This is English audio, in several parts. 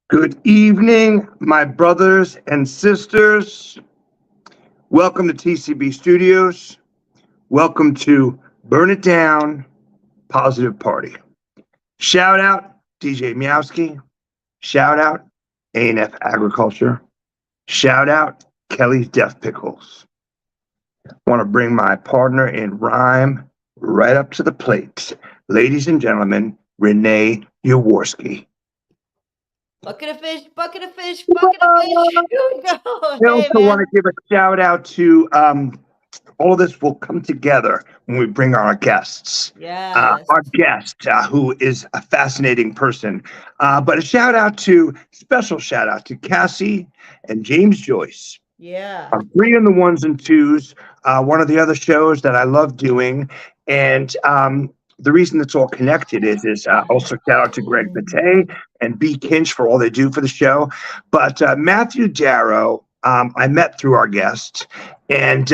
Good evening, my brothers and sisters. Welcome to TCB Studios. Welcome to Burn It Down Positive Party. Shout out DJ Miowski. Shout out A&F Agriculture. Shout out Kelly's Death Pickles. I want to bring my partner in rhyme right up to the plate. Ladies and gentlemen, Renee Jaworski. Bucket of fish, bucket of fish, bucket of fish. Here we go. I Hey, also want to man. give a shout out to all of this will come together when we bring our guests. Yes. Our guest, who is a fascinating person. But a special shout out to Cassie and James Joyce. Yeah. Three on the ones and twos. One of the other shows that I love doing. And the reason it's all connected is also shout out to Greg Pate and B. Kinch for all they do for the show. But Matthew Darrow, I met through our guest. And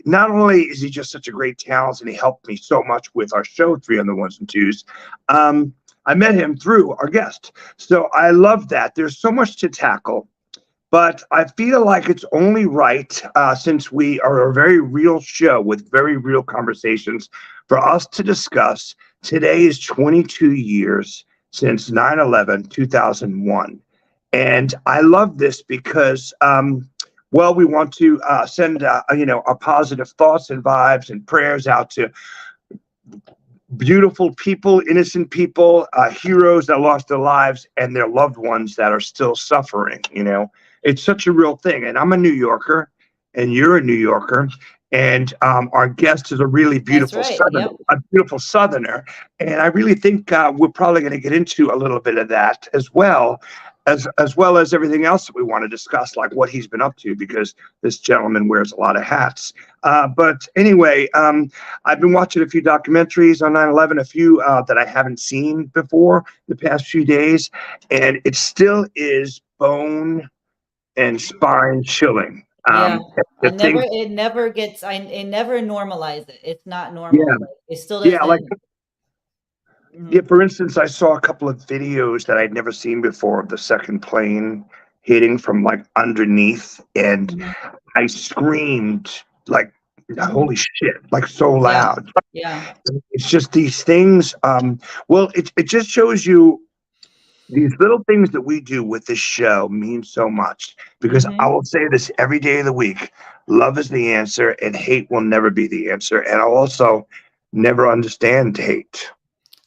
not only is he just such a great talent and he helped me so much with our show, Three on the Ones and Twos, I met him through our guest. So I love that. There's so much to tackle. But I feel like it's only right, since we are a very real show with very real conversations, for us to discuss. Today is 22 years since 9/11, 2001. And I love this because, we want to send, our positive thoughts and vibes and prayers out to beautiful people, innocent people, heroes that lost their lives and their loved ones that are still suffering. It's such a real thing. And I'm a New Yorker and you're a New Yorker. And our guest is a really That's beautiful right. southerner, Yep. a beautiful southerner. And I really think we're probably going to get into a little bit of that as well as everything else that we want to discuss, like what he's been up to, because this gentleman wears a lot of hats. But anyway, I've been watching a few documentaries on 9/11, a few that I haven't seen before the past few days, and it still is bone and spine chilling. Yeah. The thing, It never gets, it never normalize it. It's not yeah, normal. Like, it still yeah, like doesn't. yeah. Mhm. For instance, I saw a couple of videos that I'd never seen before of the second plane hitting from like underneath, and Mhm. I screamed like, Mhm. "Holy shit!" Like so Yeah. loud. Yeah. It's just these things. It just shows you these little things that we do with this show mean so much, because I Hmm. will say this every day of the week: love is the answer, and hate will never be the answer. And I'll also never understand hate.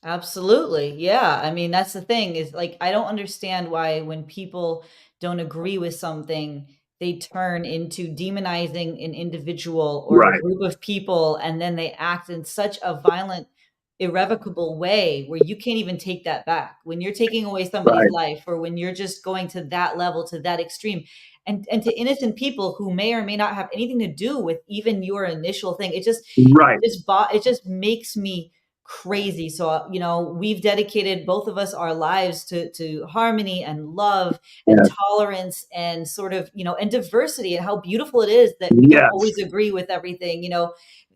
Absolutely. Yeah. I mean, that's the thing is like, I don't understand why when people don't agree with something, they turn into demonizing an individual or a Right, group of people, and then they act in such a violent, irrevocable way where you can't even take that back. When you're taking away somebody's right, life, or when you're just going to that level, to that extreme, and to innocent people who may or may not have anything to do with even your initial thing, right. it just makes me crazy. So, we've dedicated, both of us, our lives to harmony and love and Yeah. tolerance and sort of, and diversity, and how beautiful it is that we don't Yes. always agree with everything.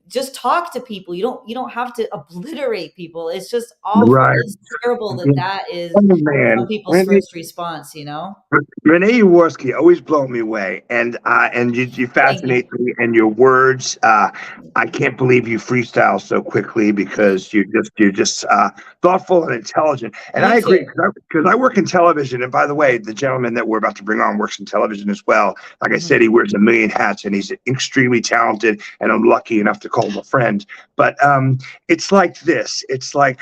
Just talk to people. You don't have to obliterate people. It's just awful. Right. It's terrible that Oh, that is some man. people's first response. Renee Jaworski always blow me away, and you Thank you. fascinate me, and your words. I can't believe you freestyle so quickly, because you're just thoughtful and intelligent. And I You agree, too. because I work in television. And by the way, the gentleman that we're about to bring on works in television as well. Like I Mhm. said, he wears a million hats, and he's extremely talented. And I'm lucky enough to call him a friend. But it's like this. It's like,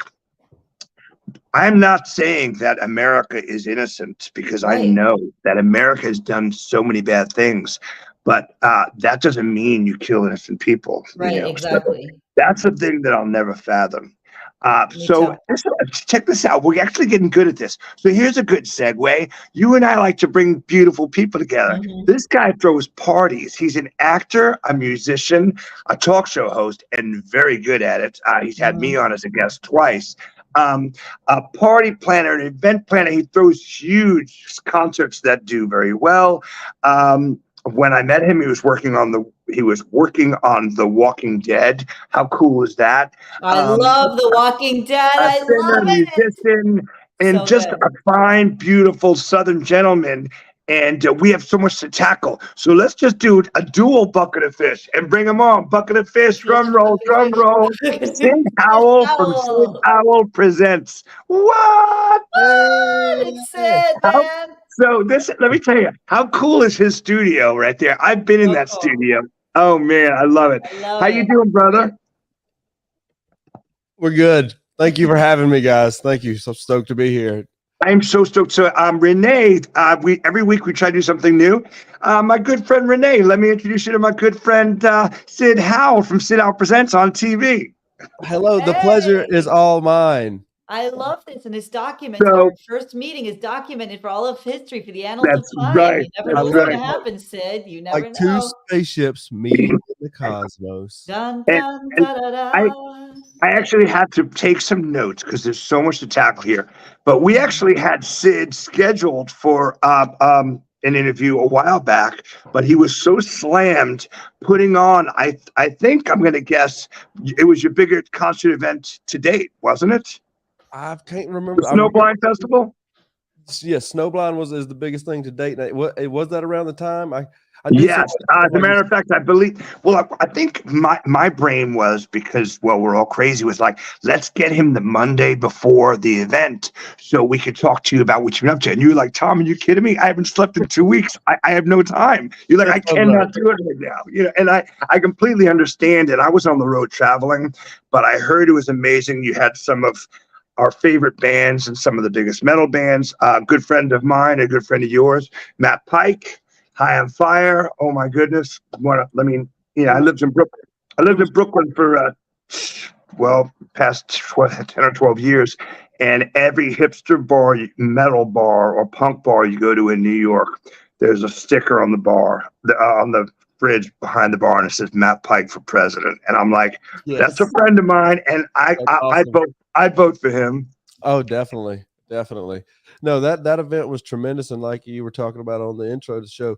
I'm not saying that America is innocent, because I Right. know that America has done so many bad things, but that doesn't mean you kill innocent people. Right. So Exactly. that's the thing that I'll never fathom. Me too. Check this out. We're actually getting good at this. So here's a good segue. You and I like to bring beautiful people together. Hmm. This guy throws parties. He's an actor, a musician, a talk show host, and very good at it. He's had me Hmm. on as a guest twice. Um, a party planner, an event planner. He throws huge concerts that do very well. When I met him, he was working on The Walking Dead. How cool is that? I Um, love The Walking Dead. a I singer, love it. musician, and So just good. a fine, beautiful Southern gentleman. And we have so much to tackle. So let's just do a dual bucket of fish and bring them on. Bucket of fish, drum roll, drum roll. Syd Syd Howell from Syd Howell. Howell Presents. What? It's Sid, How, man. so this, let me tell you, how cool is his studio right there? I've been in So that cool. studio. Oh man, I love it. I love How you it. doing, brother? We're good. Thank you for having me, guys. Thank you. So stoked to be here. I'm so stoked. So, Renee, we every week we try to do something new. My good friend Renee, let me introduce you to my good friend Syd Howell from Syd Howell Presents on TV. Hello. The pleasure is Hey, all mine. I love this, and it's documented. Our So first meeting is documented for all of history, for the annals of that's time. right. You never know I That's what's going love to right. happen, Sid. You like never two know. spaceships meeting in the cosmos. Dun And, dun and da da I da. I actually had to take some notes because there's so much to tackle here. But we actually had Syd scheduled for an interview a while back, but he was so slammed putting on. I think I'm going to guess it was your biggest concert event to date, wasn't it? I can't The remember. Snowblind Festival. Yeah, Snowblind is the biggest thing to date. Was that around the time I did so Yes. much As stuff a on matter of fact, I believe, well, I think my brain was because, well, we're all crazy, was like, let's get him the Monday before the event so we could talk to you about what you've been up to. And you were like, Tom, are you kidding me? I haven't slept in 2 weeks. I have no time. You're like, That I sounds right. cannot do it right now. And I completely understand it. I was on the road traveling, but I heard it was amazing. You had some of our favorite bands and some of the biggest metal bands. A good friend of mine, a good friend of yours, Matt Pike. High on Fire. Oh my goodness. I mean, I Who lived in Brooklyn. I who lived in was Brooklyn for past 10 or 12 years. And every hipster bar, metal bar, or punk bar you go to in New York, there's a sticker on the bar, on the fridge behind the bar, and it says Matt Pike for president. And I'm like, that's a Yes. friend of mine, and That's awesome. I'd vote for him. Oh, definitely. Definitely. No, that event was tremendous. And like you were talking about on the intro to the show,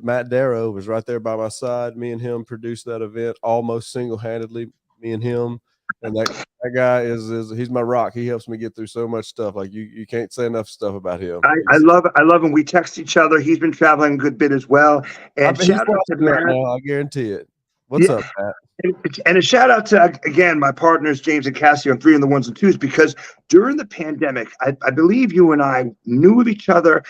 Matt Darrow was right there by my side. Me and him produced that event almost single handedly. Me and him. And that guy is he's my rock. He helps me get through so much stuff. Like you can't say enough stuff about him. I love him. We text each other. He's been traveling a good bit as well. I And bet he's shout out to watching that Matt. now. I guarantee it. What's Yeah, up, Matt? and a shout out to again my partners James and Cassie on Three and the Ones and Twos, because during the pandemic, I believe you and I knew of each other,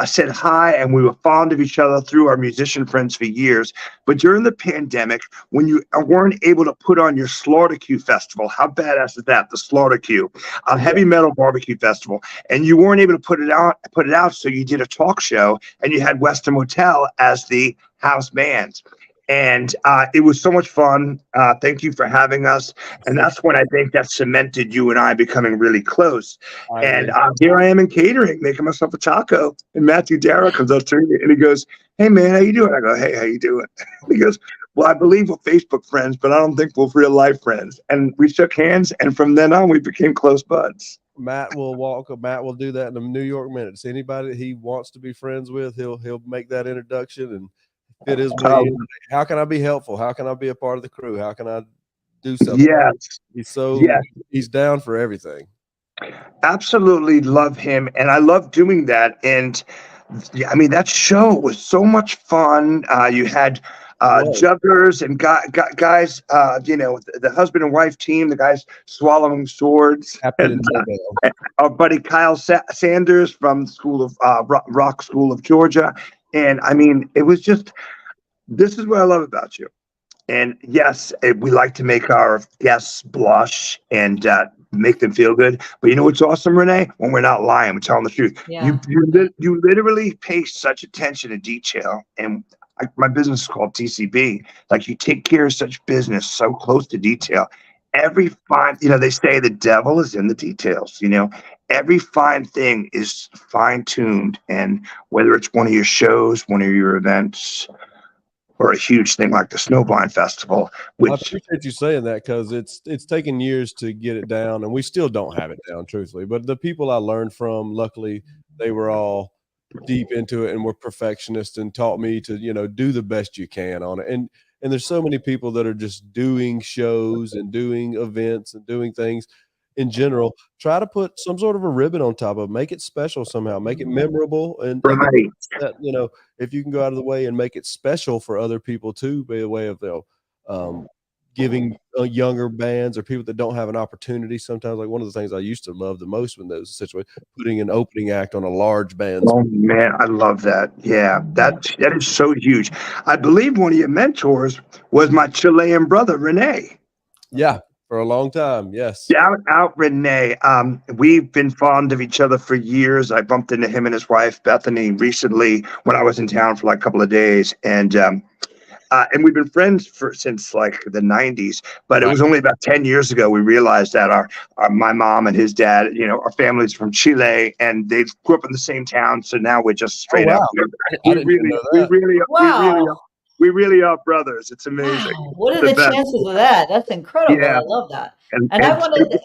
said hi, and we were fond of each other through our musician friends for years. But during the pandemic, when you weren't able to put on your Slaughter Q festival, how badass is that? The Slaughter Q, a Yeah. heavy metal barbecue festival, and you weren't able to put it out, so you did a talk show, and you had Western Motel as the house band. And it was so much fun. Thank you for having us. And For that's when sure. I think that cemented you and I becoming really close. I And agree. here I am in catering, making myself a taco. And Matthew Darrow comes up to me and he goes, "Hey man, how you doing?" I go, "Hey, how you doing?" He goes, "Well, I believe we're Facebook friends, but I don't think we're real life friends." And we shook hands, and from then on, we became close buds. Matt will do that in a New York minutes. Anybody that he wants to be friends with, he'll make that introduction and fit his way Um, in. How can I be helpful? How can I be a part of the crew? How can I do something? yes, yes. He's down for everything. Absolutely love him, and I love doing that. And yeah, I mean that show was so much fun. You had It was. jugglers and guys, the husband and wife team, the guys swallowing swords, Captain and and Tobel. our buddy Kyle Sanders from the School of Rock School of Georgia. And I mean, it was just, this is what I love about you. And yes, we like to make our guests blush and make them feel good. But you know what's awesome, Renee? When we're not lying, we're telling the truth. Yeah. You literally pay such attention to detail. And my business is called TCB. Like, you take care of such business so close to detail. Every fine, they say the devil is in the details. Every fine thing is fine tuned. And whether it's one of your shows, one of your events, or a huge thing like the Snowblind Festival, I which appreciate you saying that because it's taken years to get it down, and we still don't have it down, truthfully. But the people I learned from, luckily, they were all deep into it and were perfectionists and taught me to do the best you can on it. And there's so many people that are just doing shows and doing events and doing things, in general, try to put some sort of a ribbon on top of it, make it special somehow, make it memorable, and Right. that, you know, if you can go out of the way and make it special for other people too, by a way of, you know, giving younger bands or people that don't have an opportunity. Sometimes, like one of the things I used to love the most when those situations, putting an opening act on a large band's. Oh man, I love that. Yeah, that is so huge. I believe one of your mentors was my Chilean brother, Renee. Yeah, for a long time. Yes. Out Renee. We've been fond of each other for years. I bumped into him and his wife Bethany recently when I was in town for like a couple of days, and we've been friends since like the '90s. But it Right. was only about 10 years ago we realized that my mom and his dad, you know, our family's from Chile, and they grew up in the same town. So now we're just straight up. Wow. I didn't even know that. Wow. We really are brothers. It's amazing. Wow. What are The the best. chances of that? That's incredible. Yeah. I love that. And And I wanted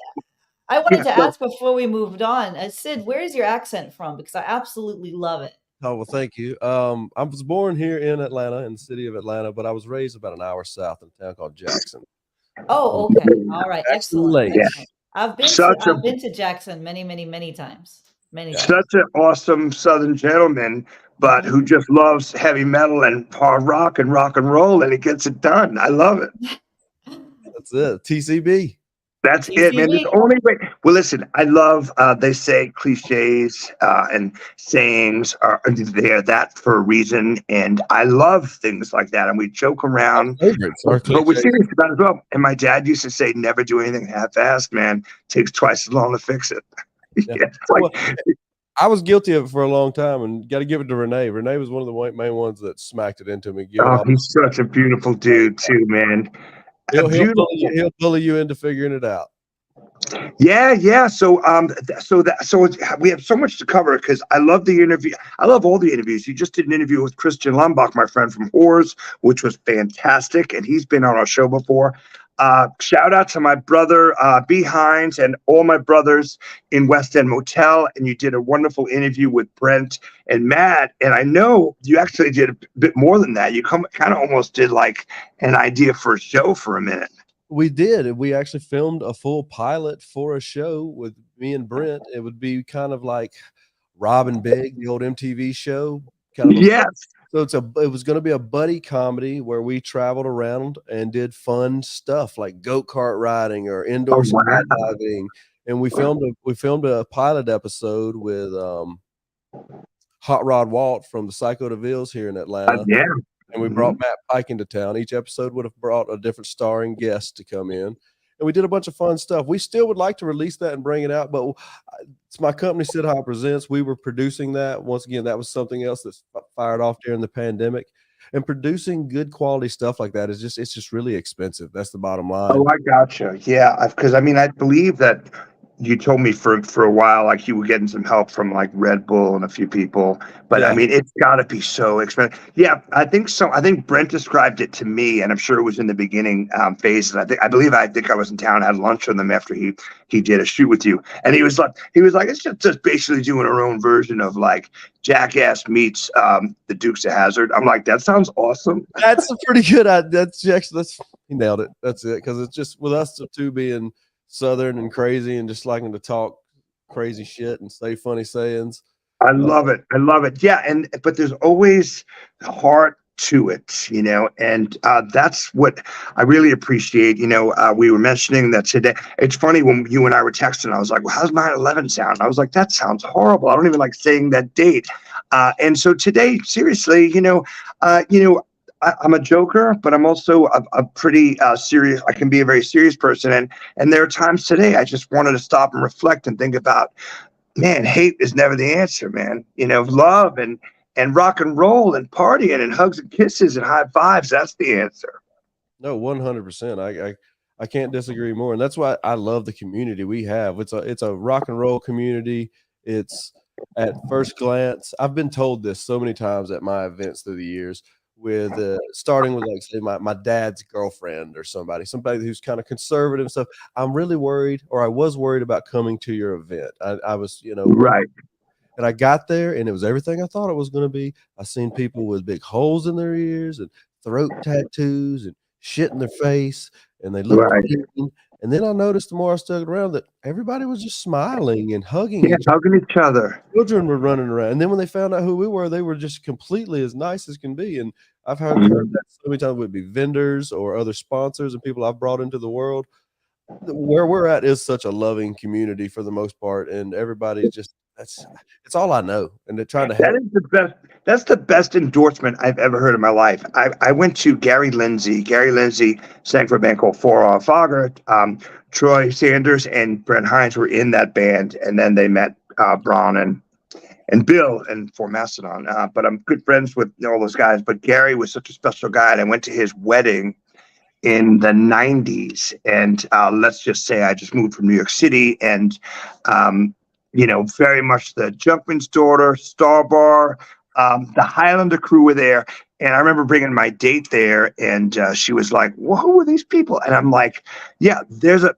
yeah, to so- ask before we moved on, Syd, where is your accent from? Because I absolutely love it. Oh, well, thank you. I was born here in Atlanta, in the city of Atlanta, but I was raised about an hour south in a town called Jackson. Oh, okay. All right. Jackson Excellent. Lake. Excellent. Such a I've been to Jackson many, many, many times. Many times. such an awesome Southern gentleman, but who just loves heavy metal and hard rock and roll, and he gets it done. I love it. That's it. TCB. That's it, man. There's TCB. only way. Well, listen, I love, they say cliches and sayings are there that for a reason. And I love things like that. And we joke around, Favorites are but we're cliches. serious about it as well. And my dad used to say, never do anything half-assed, man. Takes twice as long to fix it. Yeah. Yeah, it's like, Well, I was guilty of it for a long time, and got to give it to Renee. Renee was one of the main ones that smacked it into me. he's such a beautiful dude too, man. He'll Beautiful. bully you into figuring it out. Yeah. So we have so much to cover because I love the interview. I love all the interviews. You just did an interview with Christian Lumbach, my friend from Whores, which was fantastic, and he's been on our show before. Shout out to my brother B. Hines and all my brothers in West End Motel, and you did a wonderful interview with Brent and Matt. And I know you actually did a bit more than that. You kind of almost did like an idea for a show for a minute. We did. We actually filmed a full pilot for a show with me and Brent. It would be kind of like Rob and Big, the old MTV show. Kind of Yes. So it was going to be a buddy comedy where we traveled around and did fun stuff like go-kart riding or indoor skydiving. And we filmed a pilot episode with Hot Rod Walt from the Psycho DeVille's here in Atlanta. Yeah. And we brought Matt Pike into town. Each episode would have brought a different starring guest to come in. And we did a bunch of fun stuff. We still would like to release that and bring it out, but it's my company, Syd Howell Presents. We were producing that. Once again, that was something else that's fired off during the pandemic. And producing good quality stuff like that it's just really expensive. That's the bottom line. Oh, I gotcha. Yeah, because I mean, I believe that you told me for a while, like you were getting some help from like Red Bull and a few people, but Yeah. I mean, it's got to be so expensive. Yeah, I think so. I think Brent described it to me, and I'm sure it was in the beginning phases. I think I was in town, had lunch with him after he did a shoot with you, and he was like, it's just basically doing our own version of like Jackass meets the Dukes of Hazzard. I'm like, that sounds awesome. That's a pretty good idea. He nailed it. That's it. Because it's just with us two being Southern and crazy and just liking to talk crazy shit and say funny sayings. I love it. Yeah, but there's always heart to it, you know, and that's what I really appreciate. You know, we were mentioning that today. It's funny when you and I were texting, I was like, well, how's 9/11 sound? I was like, that sounds horrible. I don't even like saying that date. And so today, seriously, I'm a joker, but I'm also a pretty serious. I can be a very serious person, and there are times today I just wanted to stop and reflect and think about, man, hate is never the answer, man. You know, love and rock and roll and partying and hugs and kisses and high fives. That's the answer. No, 100%. I can't disagree more, and that's why I love the community we have. It's a rock and roll community. It's at first glance. I've been told this so many times at my events through the years. With starting with like say my dad's girlfriend or somebody who's kind of conservative and stuff. I'm really worried, or I was worried about coming to your event. I was, Right. And I got there and it was everything I thought it was going to be. I seen people with big holes in their ears and throat tattoos and shit in their face, and they looked Right. mean, And then I noticed the more I stuck around that everybody was just smiling and hugging Yeah, each other. hugging each other. Children were running around. And then when they found out who we were, they were just completely as nice as can be. And I've heard Mhm. that so many times, would be vendors or other sponsors and people I've brought into the world. Where we're at is such a loving community for the most part, and everybody just it's all I know, and they're trying to That help. is the best. That's the best endorsement I've ever heard in my life. I went to Gary Lindsay. Gary Lindsay sang for a band called Four on Fogger. Troy Sanders and Brent Hines were in that band, and then they met Braun and Bill and for Mastodon. But I'm good friends with all those guys. But Gary was such a special guy, and I went to his wedding in the 90s. And let's just say I just moved from New York City and, very much the Junkman's Daughter, Star Bar, the Highlander crew were there. And I remember bringing my date there, and she was like, well, who are these people? And I'm like, yeah, that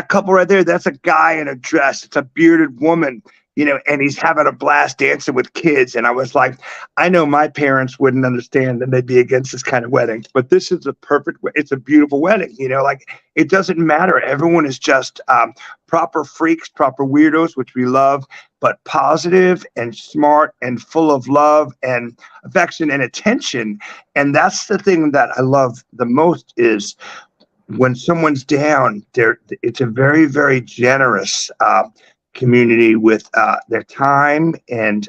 couple right there, that's a guy in a dress. It's a bearded woman, and he's having a blast dancing with kids. And I was like, I know my parents wouldn't understand and they'd be against this kind of wedding, but this is it's a beautiful wedding, like it doesn't matter. Everyone is just proper freaks, proper weirdos, which we love, but positive and smart and full of love and affection and attention. And that's the thing that I love the most is when someone's down, it's a very, very generous community with their time and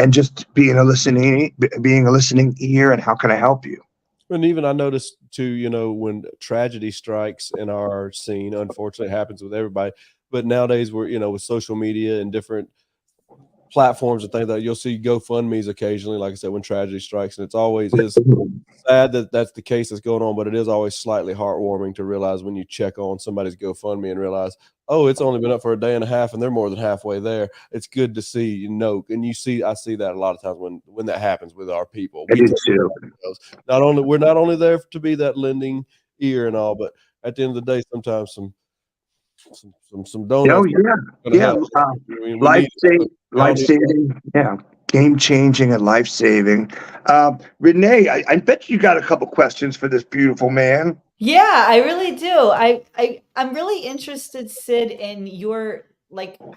just being a listening ear and how can I help you? And even I noticed too, when tragedy strikes in our scene, unfortunately it happens with everybody. But nowadays we're, with social media and different platforms and things, that you'll see GoFundMe's occasionally, like I said, when tragedy strikes, and it's always is sad that that's the case that's going on, but it is always slightly heartwarming to realize when you check on somebody's GoFundMe and realize, oh, it's only been up for a day and a half and they're more than halfway there. It's good to see, and I see that a lot of times when that happens with our people. I do too. We're not only there to be that lending ear and all, but at the end of the day, sometimes some donuts. Yeah. We need Life saving. Yeah. Game changing and life saving. Renee, I bet you got a couple questions for this beautiful man. Yeah, I really do. I'm really interested, Syd, in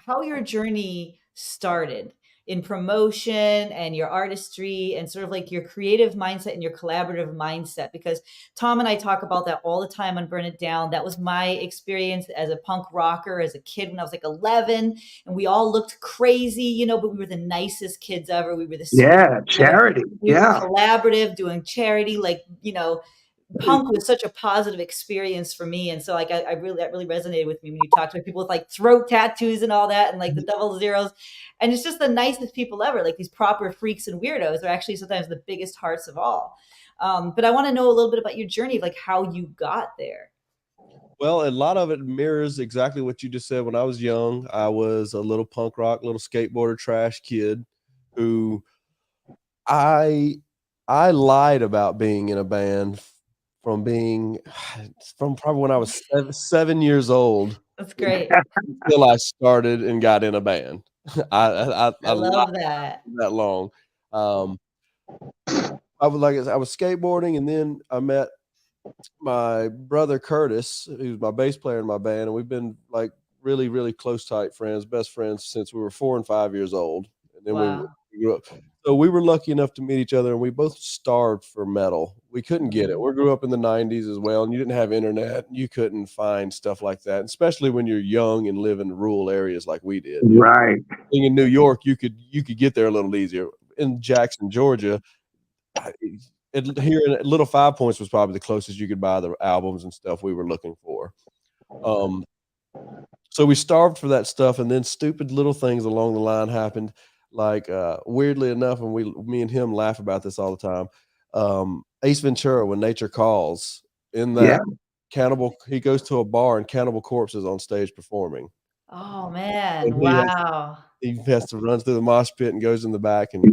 how your journey started in promotion and your artistry and sort of like your creative mindset and your collaborative mindset, because Tom and I talk about that all the time on Burn It Down. That was my experience as a punk rocker as a kid when I was like 11, and we all looked crazy, but we were the nicest kids ever. We were the sweetest kids ever. Charity. We were collaborative, doing charity, punk was such a positive experience for me. And so that really resonated with me when you talked to people with like throat tattoos and all that, and like the double zeros. And it's just the nicest people ever. Like these proper freaks and weirdos are actually sometimes the biggest hearts of all. But I want to know a little bit about your journey of like how you got there. Well, a lot of it mirrors exactly what you just said. When I was young, I was a little punk rock, little skateboarder trash kid who I lied about being in a band from probably when I was 7 years old. That's great. Until I started and got in a band. I love that long. I was skateboarding, and then I met my brother Curtis, who's my bass player in my band, and we've been like really, really close, tight friends, best friends since we were 4 and 5 years old. And then we grew up. So we were lucky enough to meet each other, and we both starved for metal. We couldn't get it. We grew up in the 90s as well, and you didn't have internet. You couldn't find stuff like that, especially when you're young and live in rural areas like we did. Right. Being in New York, you could get there a little easier. In Jackson, Georgia, here in Little 5 Points was probably the closest you could buy the albums and stuff we were looking for. So we starved for that stuff, and then stupid little things along the line happened. Like weirdly enough, and me and him laugh about this all the time. Ace Ventura, When Nature Calls, in that he goes to a bar and Cannibal Corpse is on stage performing. Oh man! Wow. He has to run through the mosh pit and goes in the back and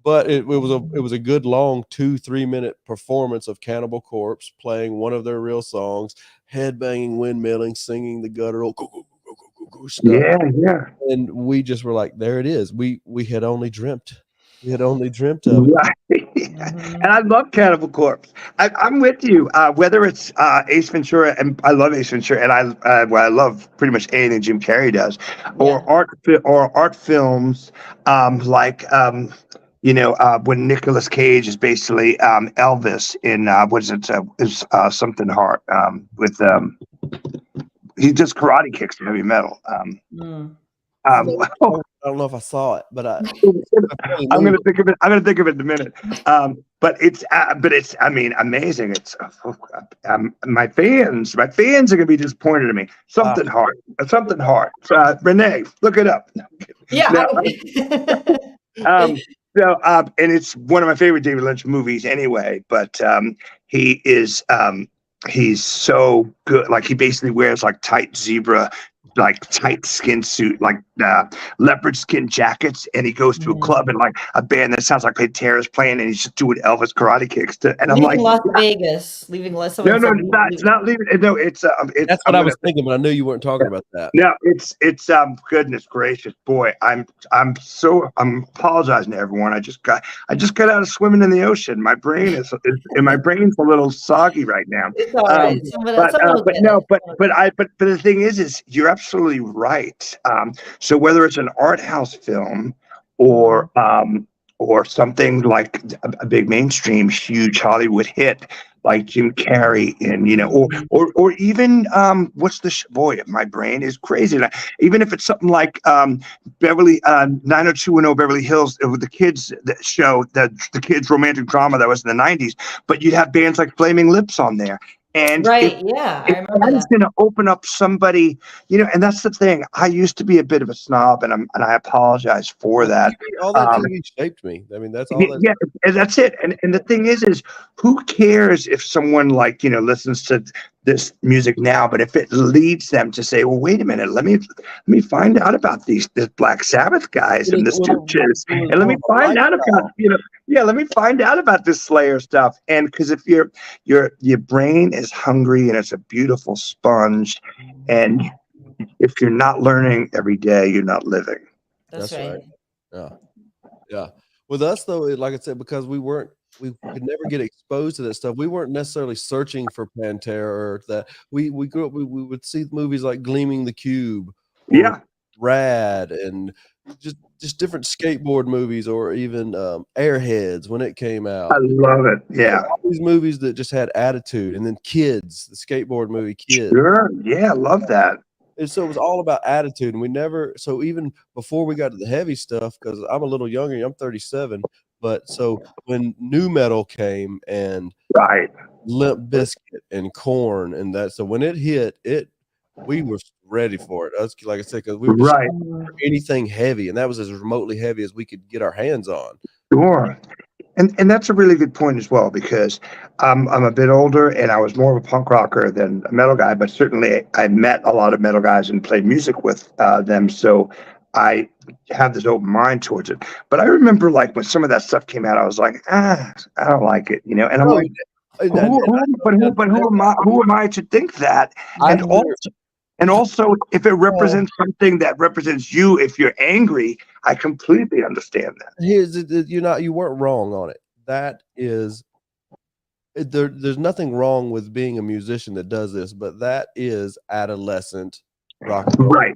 But it was a good long 2-3 minute performance of Cannibal Corpse playing one of their real songs, headbanging, windmilling, singing the guttural stuff. And we just were like, there it is. We had only dreamt of it. And I love Cannibal Corpse. I'm with you. Whether it's Ace Ventura, and I love Ace Ventura, and I love pretty much anything Jim Carrey does, or art films, like when Nicolas Cage is basically Elvis in what is it? Is something hard with he just karate kicks to heavy metal. I don't know if I saw it, but I'm gonna think of it. I'm gonna think of it in a minute. But it's I mean, amazing. It's my fans are gonna be disappointed in me. Something hard. Renee, look it up. Yeah. Now, and it's one of my favorite David Lynch movies anyway. But he's so good. Like he basically wears like tight zebra, like tight skin suit, like leopard skin jackets, and he goes to a club and like a band that sounds like Pantera is playing, and he's just doing Elvis karate kicks. And I'm like, Las Vegas, leaving Las Vegas. No, it's not leaving. No, it's that's what I was thinking, but I knew you weren't talking about that. No, it's goodness gracious, boy, I'm apologizing to everyone. I just got out of swimming in the ocean. My brain is my brain's a little soggy right now. It's all right. But the thing is you're absolutely right. So whether it's an art house film or something like a big mainstream huge Hollywood hit like Jim Carrey, and or even what's the boy, my brain is crazy. Even if it's something like Beverly 90210 Beverly Hills with the kids show, the kids romantic drama that was in the 90s, but you'd have bands like Flaming Lips on there. And I remember that's going to open up somebody, and that's the thing. I used to be a bit of a snob, and I apologize for that. All that TV shaped me. I mean, that's all. Yeah, and that's it. And the thing is who cares if someone listens to this music now, but if it leads them to say, well, wait a minute, let me find out about this Black Sabbath guys and the Stooges, and let me find out about let me find out about this Slayer stuff. And because if your brain is hungry and it's a beautiful sponge, and if you're not learning every day, you're not living. That's right. Yeah. With us though, like I said, because we could never get exposed to that stuff. We weren't necessarily searching for Pantera or that. We grew up. We would see movies like Gleaming the Cube, or Rad, and just different skateboard movies, or even Airheads when it came out. I love it. Yeah, all these movies that just had attitude, and then Kids, the skateboard movie Kids. Sure, yeah, I love that. And so it was all about attitude, and we never. So even before we got to the heavy stuff, because I'm a little younger, I'm 37. But so when new metal came and Limp Bizkit and Korn and that, so when it hit, we were ready for it. That's like I said, because we were just for anything heavy, and that was as remotely heavy as we could get our hands on. Sure. And that's a really good point as well, because I'm a bit older and I was more of a punk rocker than a metal guy, but certainly I met a lot of metal guys and played music with them. So I have this open mind towards it. But I remember like when some of that stuff came out, I was like, I don't like it, and I'm like, who am I to think that? And also, if it represents something that represents you, if you're angry, I completely understand that. You weren't wrong on it. That is, there's nothing wrong with being a musician that does this, but that is adolescent rock and roll. Right.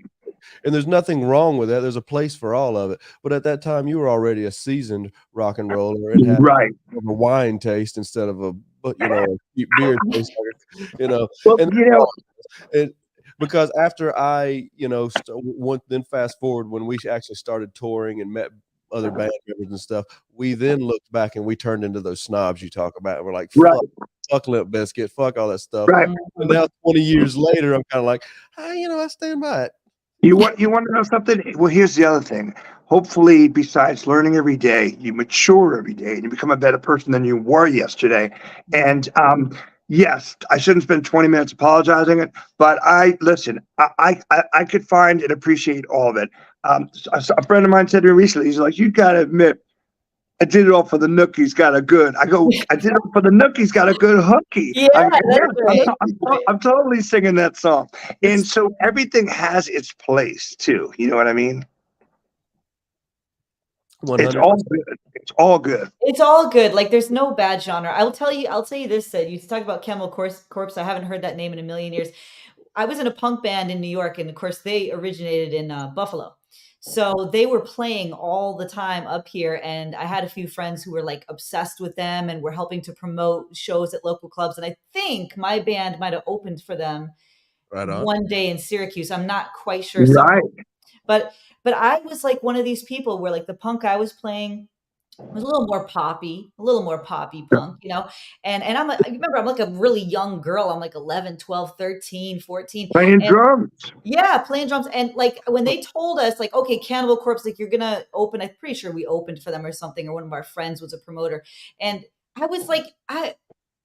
And there's nothing wrong with that. There's a place for all of it. But at that time, you were already a seasoned rock and roller and had a wine taste instead of a beer taste. Because after I, then fast forward when we actually started touring and met other band members and stuff, we then looked back and we turned into those snobs you talk about. And we're like, fuck Limp Bizkit, fuck all that stuff. Right. And now 20 years later, I'm kind of like, I stand by it. You want to know something? Well, here's the other thing. Hopefully, besides learning every day, you mature every day and you become a better person than you were yesterday. And yes, I shouldn't spend 20 minutes apologizing, but I could find and appreciate all of it. A friend of mine said to me recently, he's like, you got to admit, I did it all for the nook. He's got a good. I go, I did it for the nook. He's got a good hooky. Yeah, I'm totally singing that song. And so everything has its place too. You know what I mean? It's 100. all good. It's all good. It's all good. Like there's no bad genre. I'll tell you this, Sid. You talk about Chemical Corpse. I haven't heard that name in a million years. I was in a punk band in New York, and of course they originated in Buffalo. So they were playing all the time up here, and I had a few friends who were like obsessed with them and were helping to promote shows at local clubs. And I think my band might have opened for them Right on. one day in Syracuse. I'm not quite sure. So, Right. but I was like one of these people where like the punk I was playing was a little more poppy punk, you know? And I remember I'm like a really young girl. I'm like 11, 12, 13, 14. Playing And drums. yeah, playing drums. And like when they told us, like, okay, Cannibal Corpse, like you're gonna open, I'm pretty sure we opened for them or something, or one of our friends was a promoter. And I was like,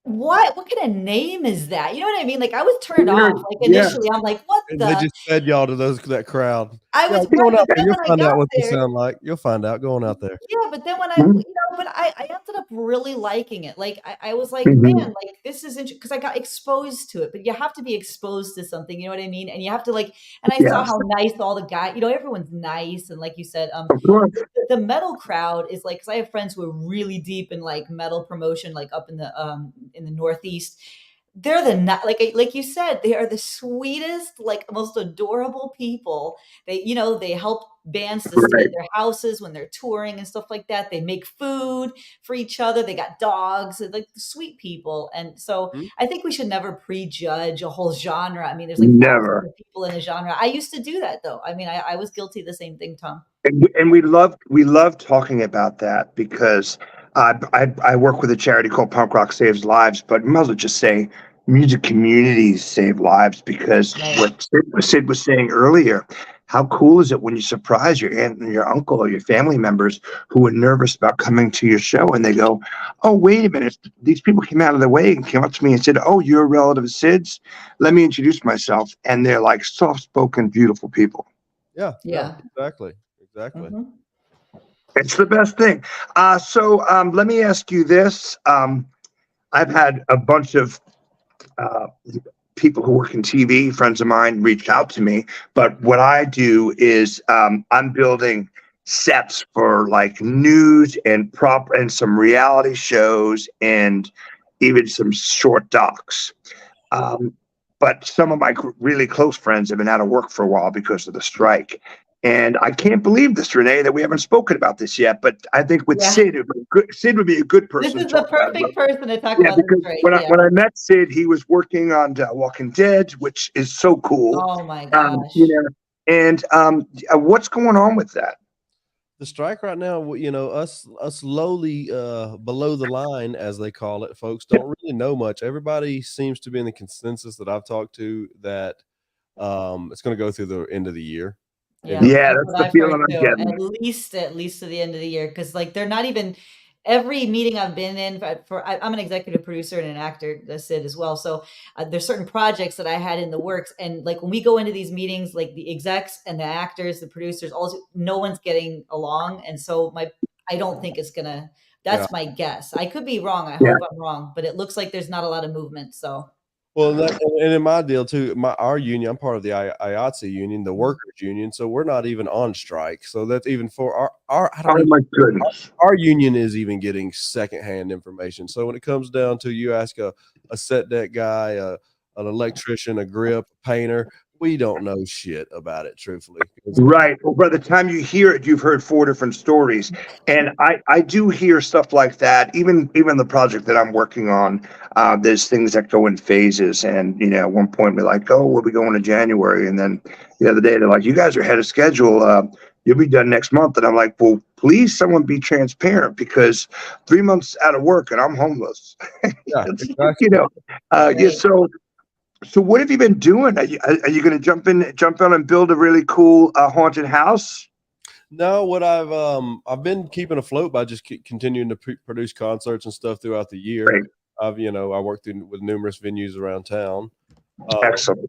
what kind of name is that? You know what I mean? Like I was turned off. Like Yeah. initially, I'm like, what And they the? just fed y'all to that crowd. I Yeah, was go on right, out but there. then You'll when I find out got what they there, sound like. You'll find out going out there. yeah, but then when Mhm. I ended up really liking it. Like I was like, Mhm. man, like this is interesting because I got exposed to it. But you have to be exposed to something, you know what I mean? And you have to like, and I saw Yes, how nice all the guys, you know, everyone's nice, and like you said, of course. the metal crowd is like, because I have friends who are really deep in like metal promotion, like up in the Northeast. They're like you said, they are the sweetest, like most adorable people. They help bands to stay Right. at their houses when they're touring and stuff like that. They make food for each other. They got dogs, like sweet people. And so Mhm. I think we should never prejudge a whole genre. I mean, there's like thousands Never. of people in a genre. I used to do that though. I mean, I was guilty of the same thing, Tom. And we love talking about that because I work with a charity called Punk Rock Saves Lives, but you might as well just say music communities save lives because Right. what Sid was saying earlier, how cool is it when you surprise your aunt and your uncle or your family members who were nervous about coming to your show and they go, oh, wait a minute, these people came out of their way and came up to me and said, oh, you're a relative of Sid's? Let me introduce myself. And they're like soft-spoken, beautiful people. Yeah, Yeah. exactly. Mhm. It's the best thing. Let me ask you this. I've had a bunch of uh, people who work in TV, friends of mine, reach out to me. But what I do is I'm building sets for like news and some reality shows and even some short docs. Um, but some of my really close friends have been out of work for a while because of the strike. And I can't believe this, Renee, that we haven't spoken about this yet. But I think with Yeah. Sid would be a good This person to is the talk about it. perfect person to talk Yeah, about this because break. when Yeah. I met Sid, he was working on Walking Dead, which is so cool. Oh my gosh. And what's going on with that? The strike right now, us lowly below the line, as they call it, folks don't really know much. Everybody seems to be in the consensus that I've talked to that it's going to go through the end of the year. Yeah, Yeah, that's that's what the I've feeling heard I'm too. getting. At least to the end of the year, because like they're not even every meeting I've been in I'm an executive producer and an actor, Sid as well. So there's certain projects that I had in the works, and like when we go into these meetings, like the execs and the actors, the producers, also no one's getting along, and so I don't think it's gonna. Yeah. That's my guess. I could be wrong. I Yeah. hope I'm wrong, but it looks like there's not a lot of movement. So. Well, and in my deal too, our union, I'm part of the IATSE union, the workers union, so we're not even on strike. So that's even for our I don't Oh even, my goodness. our union is even getting secondhand information. So when it comes down to you ask a set deck guy, an electrician, a grip, a painter, we don't know shit about it, truthfully. Right. Well, by the time you hear it, you've heard 4 different stories. And I do hear stuff like that. Even the project that I'm working on, there's things that go in phases. And, at one point we're like, oh, we'll be going to January. And then the other day they're like, you guys are ahead of schedule. You'll be done next month. And I'm like, well, please someone be transparent because 3 months out of work and I'm homeless. Yeah, exactly. Yeah. So what have you been doing? Are you going to jump on and build a really cool haunted house? No, what I've been keeping afloat by just continuing to produce concerts and stuff throughout the year. Right. I worked with numerous venues around town. Excellent.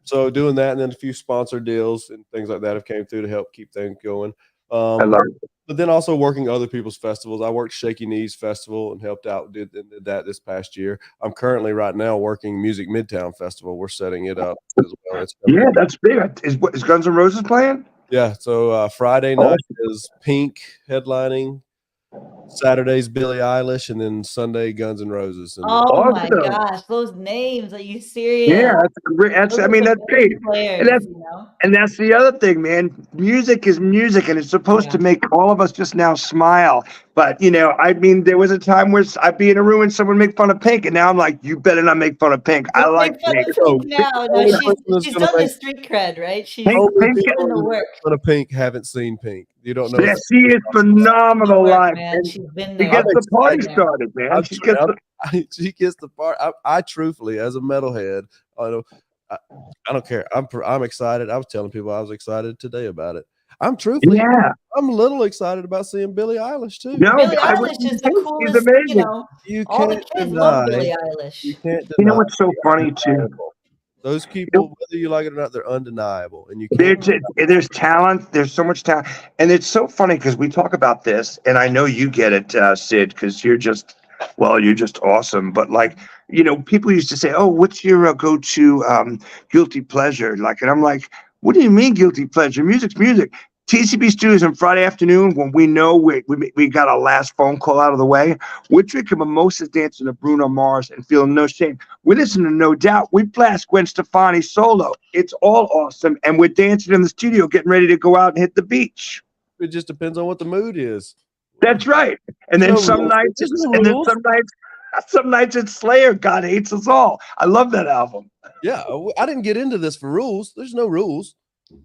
So doing that, and then a few sponsor deals and things like that have came through to help keep things going. I love it. But then also working other people's festivals. I worked Shaky Knees Festival and helped out did that this past year. I'm currently right now working Music Midtown Festival. We're setting it up as well. Yeah, that's big. Is Guns N' Roses playing? Yeah. So Friday night is Pink headlining. Saturday's Billie Eilish, and then Sunday Guns N' Roses. And Oh my Awesome. gosh, those names! Are you Yeah, serious? that's great. That's, Those I are mean, the that's best great. And players, that's, you know? and that's the other thing, man. Music is music, and it's supposed to Yeah. make all of us just now smile. But, I mean, there was a time where I'd be in a room and someone make fun of Pink, and now I'm like, you better not make fun of Pink. I Don't like make fun Pink. of oh, Pink now. the No, only she's person that's she's gonna done the make street cred, right? She's Pink, only Pink, people doing the who work. make fun of Pink haven't seen Pink. You don't know. yeah, she is The phenomenal work, live, man. and She's been she there. gets I'm the party excited. started, man. She gets the, She gets the part. I truthfully, as a metalhead, I don't, I don't care. I'm excited. I was telling people I was excited today about it. I'm truthfully, yeah. I'm a little excited about seeing Billie Eilish too. No, Billie I would. Eilish is the She's coolest, amazing. You all the can't kids love deny. Billie You Eilish. can't You know deny. what's so funny too? Undeniable. Those people, whether you like it or not, they're undeniable, and you can't. There's talent. There's so much talent, and it's so funny because we talk about this, and I know you get it, Syd, because you're just, well, you're just awesome. But like, people used to say, "Oh, what's your go-to guilty pleasure?" Like, and I'm like, "What do you mean guilty pleasure? Music's music." TCB Studios on Friday afternoon when we know we got our last phone call out of the way. We're drinking mimosas, dancing to Bruno Mars, and feeling no shame. We listen to No Doubt. We blast Gwen Stefani solo. It's all awesome. And we're dancing in the studio, getting ready to go out and hit the beach. It just depends on what the mood is. That's right. And then There's no rules. There's no rules. some nights it's Slayer. God hates us all. I love that album. Yeah, I didn't get into this for rules. There's no rules.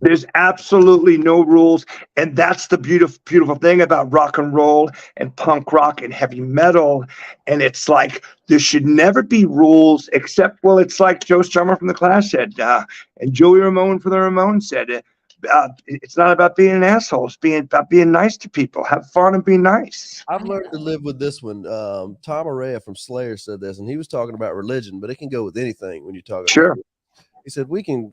There's absolutely no rules. And that's the beautiful thing about rock and roll and punk rock and heavy metal. And it's like, there should never be rules except, well, it's like Joe Strummer from The Clash said, and Joey Ramone from the Ramones said, it's not about being an asshole. It's about being nice to people. Have fun and be nice. I've learned to live with this one. Tom Araya from Slayer said this, and he was talking about religion, but it can go with anything when you talk about Sure. He said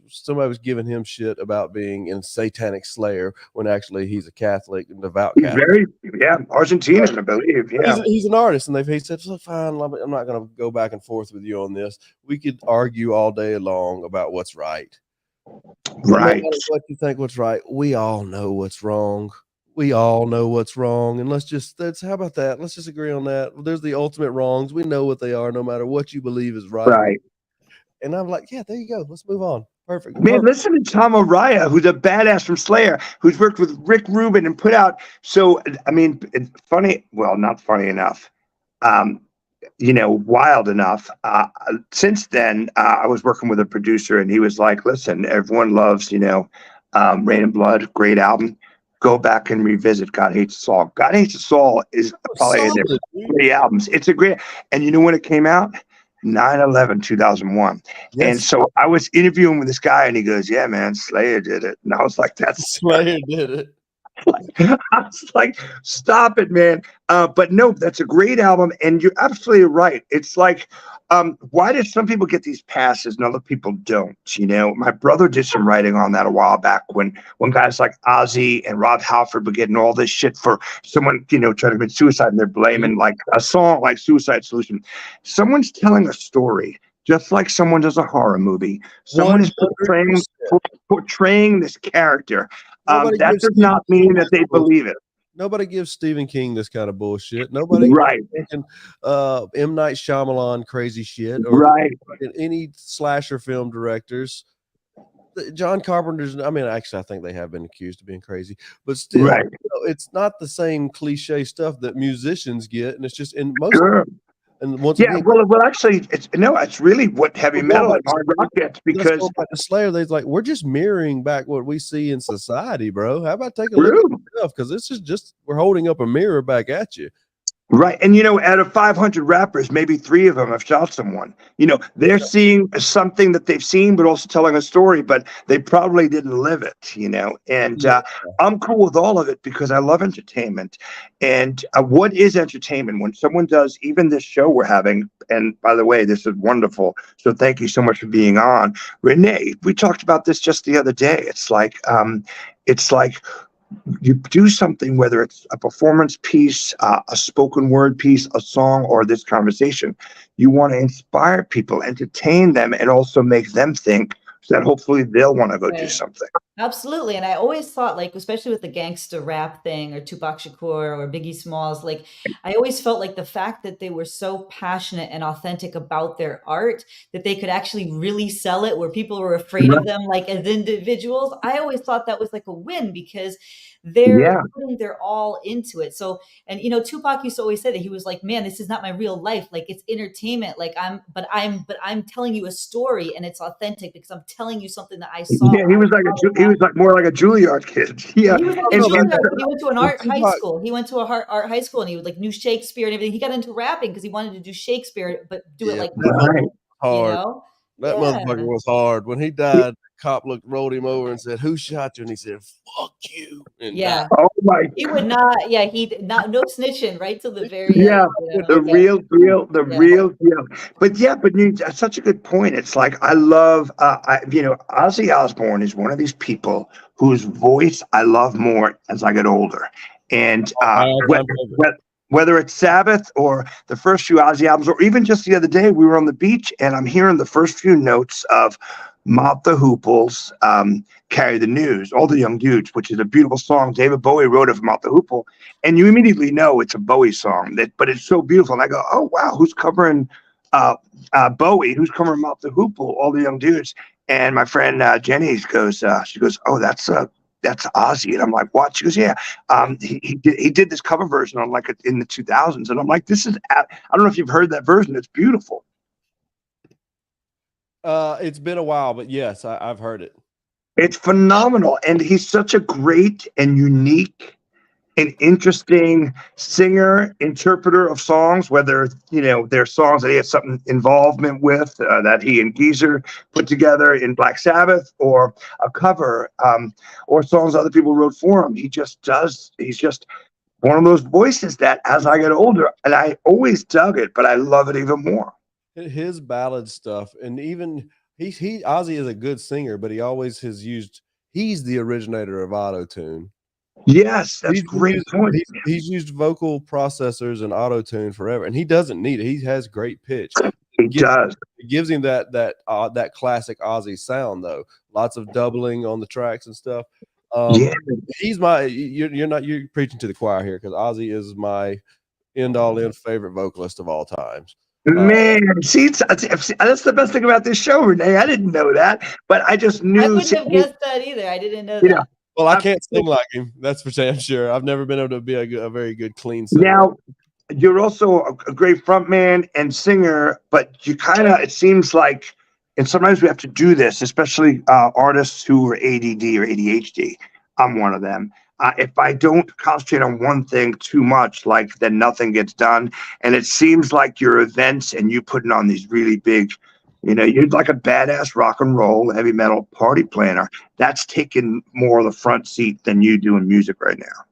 somebody was giving him shit about being in satanic Slayer when actually he's a Catholic and devout He's Catholic. Argentinian, I believe. Yeah. He's an artist, and he said, "Look, fine, I'm not going to go back and forth with you on this. We could argue all day long about what's right. Right. No matter what you think what's right, we all know what's wrong. We all know what's wrong, and how about that? Let's just agree on that. There's the ultimate wrongs. We know what they are, no matter what you believe is right." Right. And I'm like, yeah, there you go. Let's move on. Perfect. Man, listen to Tom Araya, who's a badass from Slayer, who's worked with Rick Rubin and put out. So, I mean, it's funny. Well, not funny enough. Wild enough. Since then, I was working with a producer, and he was like, "Listen, everyone loves, Rain and Blood, great album. Go back and revisit God Hates Us All. God Hates Us All is probably in their 3 albums. It's a great. And you know when it came out? 9/11/2001. Yes. And so I was interviewing with this guy, and he goes, "Yeah, man, Slayer did it." And I was like, "That's Slayer did it." I was like, "Stop it, man." But no, that's a great album, and you're absolutely right. It's like, why did some people get these passes and other people don't? My brother did some writing on that a while back when guys like Ozzy and Rob Halford were getting all this shit for someone, trying to commit suicide, and they're blaming like a song like Suicide Solution. Someone's telling a story. Just like someone does a horror movie, someone is portraying this character. That does not mean that they believe it. Nobody gives Stephen King this kind of bullshit. Nobody right. Thinking, M. Night Shyamalan crazy shit, or any slasher film directors. John Carpenter's. I mean, actually, I think they have been accused of being crazy, but still, it's not the same cliche stuff that musicians get, and it's just in most. Sure. And once again, well, actually, it's really what heavy metal and hard rock gets, because the Slayer, they're like, we're just mirroring back what we see in society, bro. How about taking a look at stuff? Because this is just, we're holding up a mirror back at you. Right. And, out of 500 rappers, maybe 3 of them have shot someone. They're seeing something that they've seen, but also telling a story, but they probably didn't live it, And I'm cool with all of it because I love entertainment. And what is entertainment? When someone does even this show we're having, and by the way, this is wonderful. So thank you so much for being on. Renee, we talked about this just the other day. It's like you do something, whether it's a performance piece, a spoken word piece, a song, or this conversation, you want to inspire people, entertain them, and also make them think, so that hopefully they'll want to go do something. Absolutely. And I always thought, like, especially with the gangster rap thing or Tupac Shakur or Biggie Smalls, like, I always felt like the fact that they were so passionate and authentic about their art that they could actually really sell it where people were afraid of Right. them, like as individuals. I always thought that was like a win because they're Yeah. putting their all into it. So, and Tupac used to always say that he was like, man, this is not my real life. Like it's entertainment. Like I'm telling you a story and it's authentic because I'm telling you something that I saw. Yeah, he was like more like a Juilliard kid. Yeah, He was and, also and Juilliard, but he went to an Well, art high Tupac, school. He went to a art high school and he would like knew Shakespeare and everything. He got into rapping because he wanted to do Shakespeare, but do it yeah, like that real, right. hard. That motherfucker Yeah. was hard. When he died, the cop rolled him over and said, "Who shot you?" And he said, "Fuck you," and died. Yeah. Oh my, He would not, yeah, no snitching right till the very end, yeah, the Yeah. real deal, the Yeah. real deal. But yeah, but that's such a good point. It's like I love, Ozzy Osbourne is one of these people whose voice I love more as I get older, and My all-time favorite. whether it's Sabbath or the first few Ozzy albums, or even just the other day, we were on the beach and I'm hearing the first few notes of Mott the Hoople's Carry the News, All the Young Dudes, which is a beautiful song. David Bowie wrote it for Mott the Hoople. And you immediately know it's a Bowie song, but it's so beautiful. And I go, oh, wow, who's covering Bowie? Who's covering Mott the Hoople, All the Young Dudes? And my friend Jenny goes, oh, that's Ozzy. And I'm like, what? She goes, yeah. He did this cover version on like in the 2000s. And I'm like, I don't know if you've heard that version. It's beautiful. It's been a while, but yes, I've heard it. It's phenomenal. And he's such a great and unique and interesting singer, interpreter of songs, whether, they're songs that he has something involvement with, that he and Geezer put together in Black Sabbath, or a cover, or songs other people wrote for him. He's just one of those voices that as I get older, and I always dug it, but I love it even more. His ballad stuff, and even Ozzy is a good singer, but he always has used. He's the originator of auto-tune. Yes, that's a great point. He's used vocal processors and auto-tune forever, and he doesn't need it. He has great pitch. He does. It gives him that classic Ozzy sound, though. Lots of doubling on the tracks and stuff. Yeah. He's you're preaching to the choir here, because Ozzy is my end favorite vocalist of all times. Man, see, that's the best thing about this show, Renee. I didn't know that, but I just knew. I wouldn't have guessed that either. I didn't know that. Well, I can't sing like him. That's for damn sure. I've never been able to be a very good clean singer. Now, you're also a great frontman and singer, but it seems like, and sometimes we have to do this, especially artists who are ADD or ADHD. I'm one of them. If I don't concentrate on one thing too much, then nothing gets done. And it seems like your events and you putting on these really big, you're like a badass rock and roll, heavy metal party planner. That's taking more of the front seat than you doing music right now.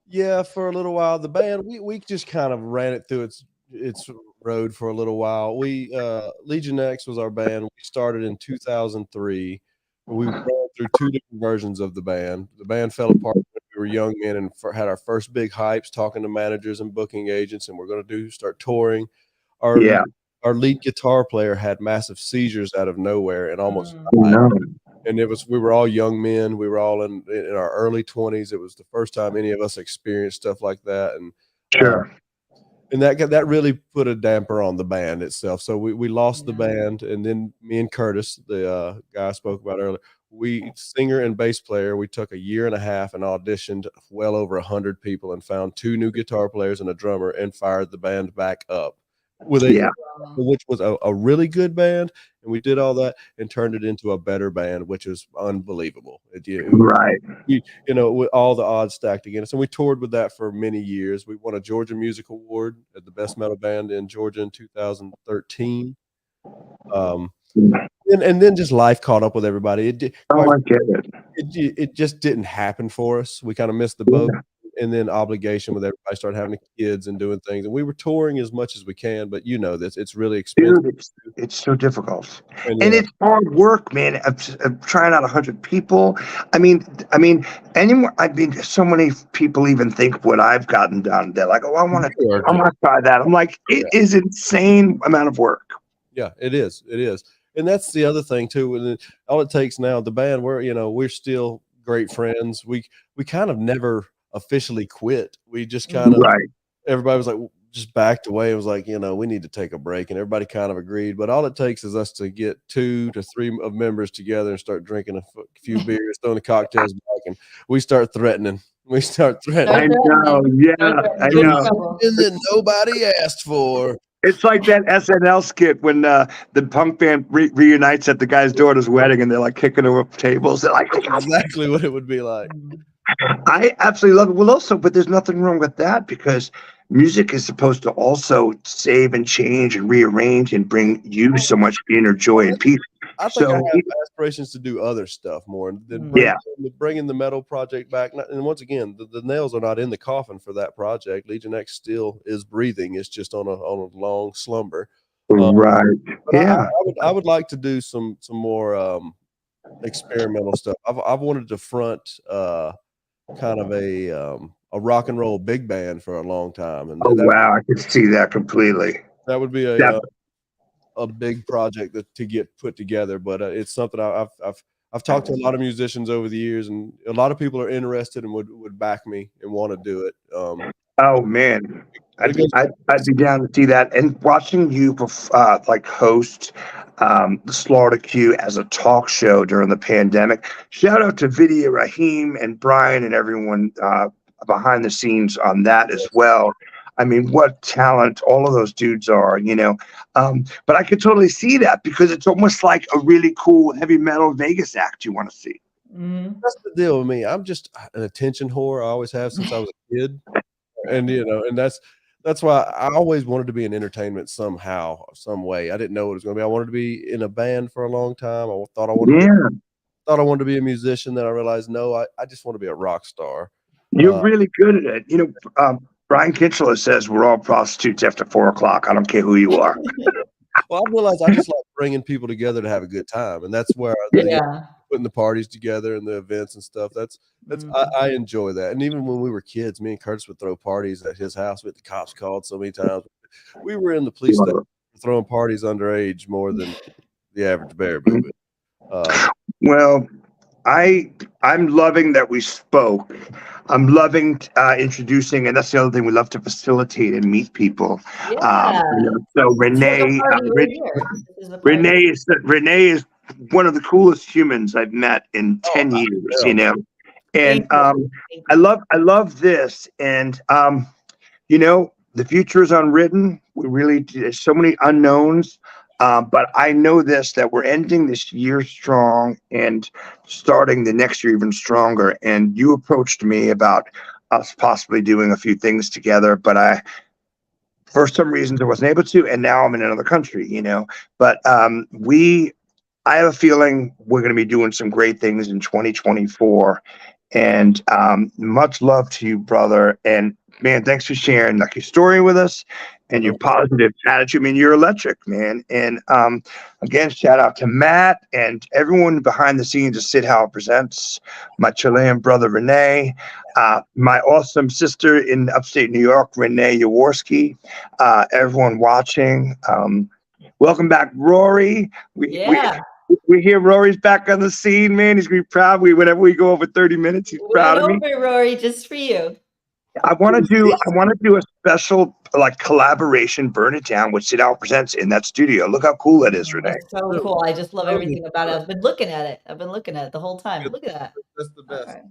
Yeah, for a little while. The band, we just kind of ran it through its road for a little while. We Legion X was our band. We started in 2003. We ran through two different versions of the band. The band fell apart when we were young men and had our first big hypes, talking to managers and booking agents, and we're going to start touring. Our lead guitar player had massive seizures out of nowhere and almost died. And we were all young men. We were all in our early 20s. It was the first time any of us experienced stuff like that. And sure. And that really put a damper on the band itself. So we lost the band, and then me and Curtis, the guy I spoke about earlier, singer and bass player, we took a year and a half and auditioned well over 100 people and found 2 new guitar players and a drummer and fired the band back up which was a really good band. And we did all that and turned it into a better band, which is unbelievable. Right. With all the odds stacked against us. And we toured with that for many years. We won a Georgia Music Award at the best metal band in Georgia in 2013. And then just life caught up with everybody. It just didn't happen for us. We kind of missed the boat. And then obligation with everybody started having kids and doing things. And we were touring as much as we can, but this, it's really expensive. Dude, it's so difficult. And it's hard work, man. I'm trying out 100 people. I mean, so many people even think what I've gotten done. They're like, oh, I want to try that. I'm like, it is insane amount of work. Yeah, it is. It is. and that's the other thing too. And all it takes now, the band, we're still great friends. We kind of never officially quit. We just kind of, Right. everybody was like, just backed away. It was like, we need to take a break, and everybody kind of agreed. But all it takes is us to get 2 to 3 of members together and start drinking a few beers, throwing the cocktails back, and we start threatening. We start threatening. I know. Yeah, I know. And that nobody asked for. It's like that SNL skit when the punk band reunites at the guy's daughter's wedding, and they're like kicking over tables. They're like, exactly what it would be like. I absolutely love it. Well, also, but there's nothing wrong with that, because music is supposed to also save and change and rearrange and bring you so much inner joy and peace. I think I have aspirations to do other stuff more than bringing the metal project back. And once again, the nails are not in the coffin for that project. Legion X still is breathing. It's just on a long slumber. Right. Yeah. I would like to do some more experimental stuff. I've wanted to front kind of a rock and roll big band for a long time. And wow, I can see that completely. That would be a big project to get put together, but it's something I've talked to a lot of musicians over the years, and a lot of people are interested and would back me and want to do it. Oh man, I'd be down to see that. And watching you like host the Slaughter Q as a talk show during the pandemic. Shout out to Vidya, Raheem, and Brian, and everyone behind the scenes on that as well. I mean, what talent all of those dudes are, but I could totally see that, because it's almost like a really cool heavy metal Vegas act you want to see. That's the deal with me. I'm just an attention whore. I always have since I was a kid. And, and that's why I always wanted to be in entertainment somehow, some way. I didn't know what it was going to be. I wanted to be in a band for a long time. I thought I wanted to be a musician. Then I realized, no, I just want to be a rock star. You're really good at it. Brian Kinchler says we're all prostitutes after 4 o'clock. I don't care who you are. Well, I realized I just like bringing people together to have a good time, and that's where putting the parties together and the events and stuff. That's I enjoy that. And even when we were kids, me and Curtis would throw parties at his house. With the cops called so many times. We were in the police station throwing parties underage more than the average bear. Well, I'm loving that we spoke. I'm loving introducing, and that's the other thing, we love to facilitate and meet people. So Renee, Renee is one of the coolest humans I've met in 10 years. And I love this, and the future is unwritten. There's so many unknowns. But I know that we're ending this year strong and starting the next year even stronger. And you approached me about us possibly doing a few things together, but for some reasons I wasn't able to, and now I'm in another country, But I have a feeling we're going to be doing some great things in 2024. And much love to you, brother. And man, thanks for sharing your story with us and your positive attitude. I mean, you're electric, man. And again, shout out to Matt and everyone behind the scenes of Syd Howell Presents, my Chilean brother, Renee, my awesome sister in upstate New York, Renee Jaworski, everyone watching. Welcome back, Rory. We hear Rory's back on the scene, man. He's gonna be proud. Whenever we go over 30 minutes, he's proud of me. Rory, just for you. I want to do a special collaboration, Burn It Down, with Syd Howell Presents in that studio. Look how cool that is, Renee. That's so cool. I just love everything about it. I've been looking at it the whole time. Look at that. That's the best. Okay.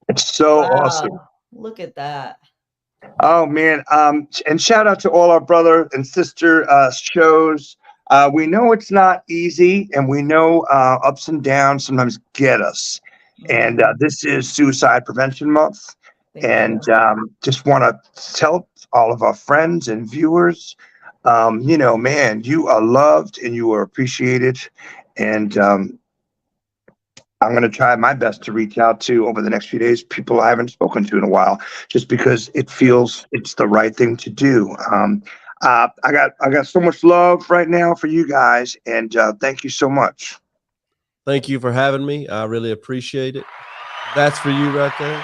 It's so awesome. Look at that. Oh man. And shout out to all our brother and sister shows. We know it's not easy, and we know ups and downs sometimes get us. And this is Suicide Prevention Month. And just want to tell all of our friends and viewers, man, you are loved and you are appreciated. And I'm going to try my best to reach out to, over the next few days, people I haven't spoken to in a while, just because it feels it's the right thing to do. I got so much love right now for you guys, and thank you so much. Thank you for having me. I really appreciate it. That's for you right there.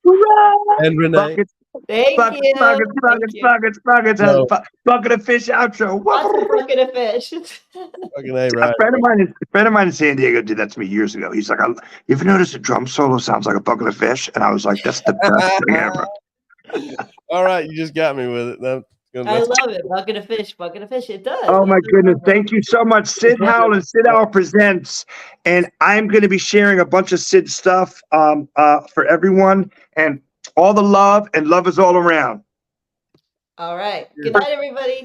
Hooray! And Renee. Thank Bucket, you. buckets, Thank buckets, you. buckets, buckets. No. Bucket of fish outro. Lots of bucket of fish. Fucking A, A right. friend of mine in San Diego did that to me years ago. He's like, "You ever notice a drum solo sounds like a bucket of fish?" And I was like, "That's the best thing ever." All right, you just got me with it. I love it. Bucket of fish, bucket of fish. It does. Oh my It does goodness. sound like- Thank you so much. Syd Howell and Syd Howell Presents. And I'm going to be sharing a bunch of Syd stuff for everyone. And all the love, and love is all around. All right. Good night, everybody.